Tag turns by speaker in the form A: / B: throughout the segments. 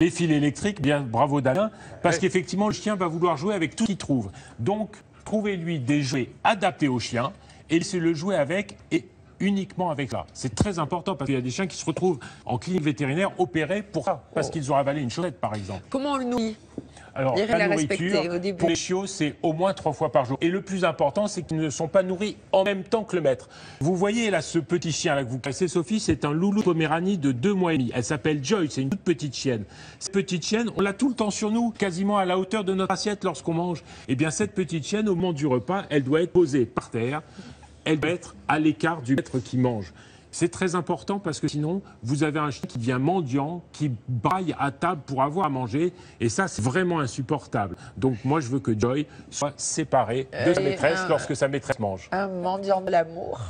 A: Les fils électriques, bien bravo d'Alain, parce qu'effectivement le chien va vouloir jouer avec tout ce qu'il trouve. Donc trouvez-lui des jouets adaptés au chien et laissez-le jouer avec et uniquement avec ça. C'est très important parce qu'il y a des chiens qui se retrouvent en clinique vétérinaire opérés pour ça, parce qu'ils ont avalé une chaussette par exemple.
B: Comment on le nourrit?
A: Alors, la nourriture, pour les chiots, c'est au moins 3 fois par jour. Et le plus important, c'est qu'ils ne sont pas nourris en même temps que le maître. Vous voyez là, ce petit chien là que vous connaissez, Sophie, c'est un loulou Poméranie de 2 mois et demi. Elle s'appelle Joy, c'est une toute petite chienne. Cette petite chienne, on l'a tout le temps sur nous, quasiment à la hauteur de notre assiette lorsqu'on mange. Eh bien, cette petite chienne, au moment du repas, elle doit être posée par terre. Elle doit être à l'écart du maître qui mange. C'est très important parce que sinon, vous avez un chien qui devient mendiant, qui braille à table pour avoir à manger. Et ça, c'est vraiment insupportable. Donc moi, je veux que Joy soit séparée de sa maîtresse lorsque sa maîtresse mange.
B: Un mendiant de l'amour.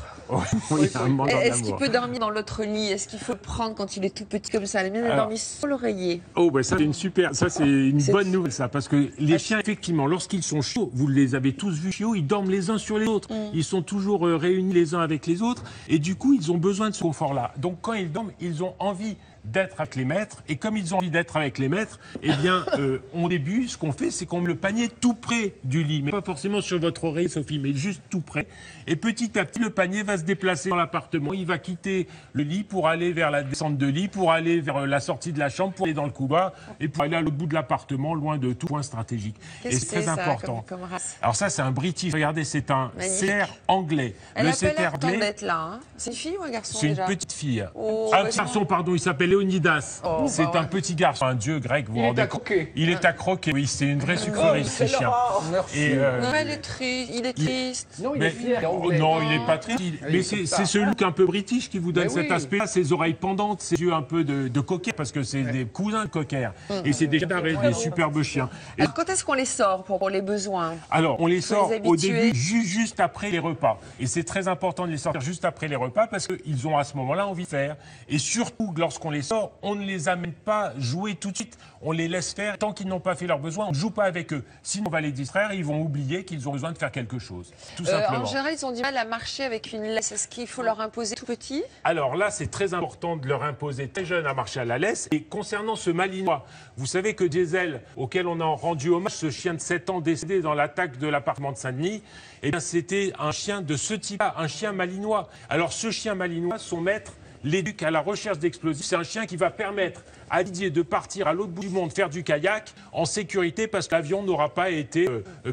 A: Oui, un mendiant d'amour.
B: Est-ce qu'il peut dormir dans l'autre lit? Est-ce qu'il faut le prendre quand il est tout petit comme ça? La mienne a dormi sur l'oreiller.
A: Oh, ben ça, c'est une bonne nouvelle, ça. Parce que les chiens, effectivement, lorsqu'ils sont chiots, vous les avez tous vus chiots, ils dorment les uns sur les autres. Ils sont toujours réunis les uns avec les autres. Et du coup, ils ont besoin de ce confort-là. Donc, quand ils dorment, ils ont envie d'être avec les maîtres. Et comme ils ont envie d'être avec les maîtres, eh bien, au début, ce qu'on fait, c'est qu'on met le panier tout près du lit. Mais pas forcément sur votre oreille, Sophie, mais juste tout près. Et petit à petit, le panier va se déplacer dans l'appartement. Il va quitter le lit pour aller vers la descente de lit, pour aller vers la sortie de la chambre, pour aller dans le couloir et pour aller à l'autre bout de l'appartement, loin de tout point stratégique. Et c'est très important.
B: Comme race?
A: Alors ça, c'est un British. Regardez, c'est un setter anglais.
B: Elle a pas l'air d'être là. Hein. C'est une fille ou un garçon?
A: C'est une petite fille.
B: Oh,
A: un garçon, pardon, il s'appelle Léonidas.
B: Oh,
A: c'est un petit garçon, un dieu grec, vous vous rendez compte? Il est à croquer. Oui, c'est une vraie sucrerie, ce chien.
B: Non, elle est triste. Il est triste.
C: Non, il est fier.
A: Non, il n'est pas triste. Mais c'est ce look un peu british qui vous donne cet aspect-là. Ses oreilles pendantes, ses yeux un peu de cocker, parce que c'est des cousins de cocker. Et c'est des superbes chiens.
B: Alors, quand est-ce qu'on les sort pour les besoins?
A: Alors, on les sort au début, juste après les repas. Et c'est très important de les sortir juste après les repas parce qu'ils ont à ce moment-là envie de faire. Et surtout, lorsqu'on les sort, on ne les amène pas jouer tout de suite. On les laisse faire. Tant qu'ils n'ont pas fait leurs besoins, on ne joue pas avec eux. Sinon, on va les distraire et ils vont oublier qu'ils ont besoin de faire quelque chose. Tout simplement.
B: En général, ils ont du mal à marcher avec une laisse. Est-ce qu'il faut leur imposer tout petit?
A: Alors là, c'est très important de leur imposer très jeune à marcher à la laisse. Et concernant ce Malinois, vous savez que Diesel, auquel on a rendu hommage, ce chien de 7 ans décédé dans l'attaque de l'appartement de Saint-Denis, eh bien, c'était un chien de ce type-là, un chien malinois. Alors ce chien malinois, son maître l'éduque à la recherche d'explosifs. C'est un chien qui va permettre à Didier de partir à l'autre bout du monde faire du kayak en sécurité parce que l'avion n'aura pas été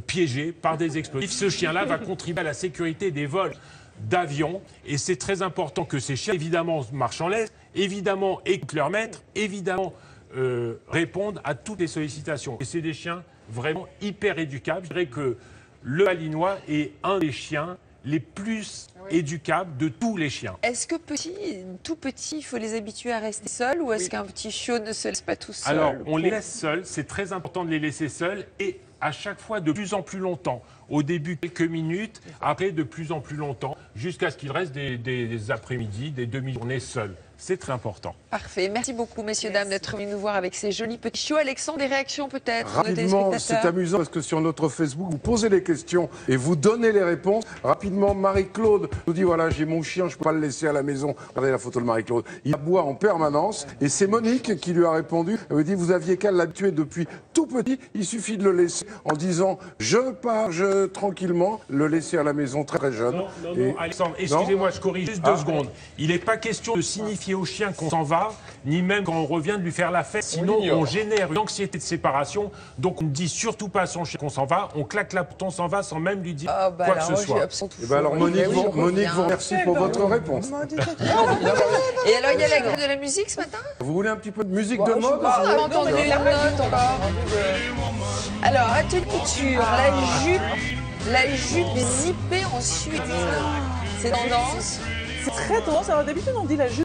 A: piégé par des explosifs. Ce chien-là va contribuer à la sécurité des vols d'avion et c'est très important que ces chiens, évidemment, marchent en laisse, évidemment, écoutent leur maître, évidemment, répondent à toutes les sollicitations. Et c'est des chiens vraiment hyper éducables. Je dirais que le Malinois est un des chiens les plus éducables de tous les chiens.
B: Est-ce que tout petit, il faut les habituer à rester seuls ou est-ce qu'un petit chiot ne se laisse pas tout seul?
A: Alors, on les laisse seuls, c'est très important de les laisser seuls et à chaque fois de plus en plus longtemps. Au début, quelques minutes, après de plus en plus longtemps, jusqu'à ce qu'il reste des après-midi, des demi-journées seuls. C'est très important.
B: Parfait. Merci beaucoup, messieurs, dames, d'être venus nous voir avec ces jolis petits chiots. Alexandre, des réactions peut-être?
C: Rapidement, c'est amusant parce que sur notre Facebook, vous posez les questions et vous donnez les réponses. Rapidement, Marie-Claude nous dit, voilà, j'ai mon chien, je ne peux pas le laisser à la maison. Regardez la photo de Marie-Claude. Il aboie en permanence. Et c'est Monique qui lui a répondu. Elle lui dit, vous aviez qu'à l'habituer depuis tout petit. Il suffit de le laisser en disant, je pars, tranquillement, le laisser à la maison très jeune.
A: Non, Alexandre, excusez-moi, je corrige juste 2 secondes. Il n'est pas question de signifier au chien qu'on s'en va, ni même quand on revient de lui faire la fête. Sinon, on génère une anxiété de séparation. Donc, on ne dit surtout pas à son chien qu'on s'en va. On claque la porte, on s'en va sans même lui dire quoi que ce soit.
C: Et ben alors, Monique, vous remercie pour votre réponse.
B: Et alors, il y a la grève de la musique ce matin?
C: Vous voulez un petit peu de musique de mode?
B: On a entendu les notes encore. Alors, atelier couture, la jupe zippée en suivre. C'est tendance.
D: C'est très tendance. Alors d'habitude, on dit la jupe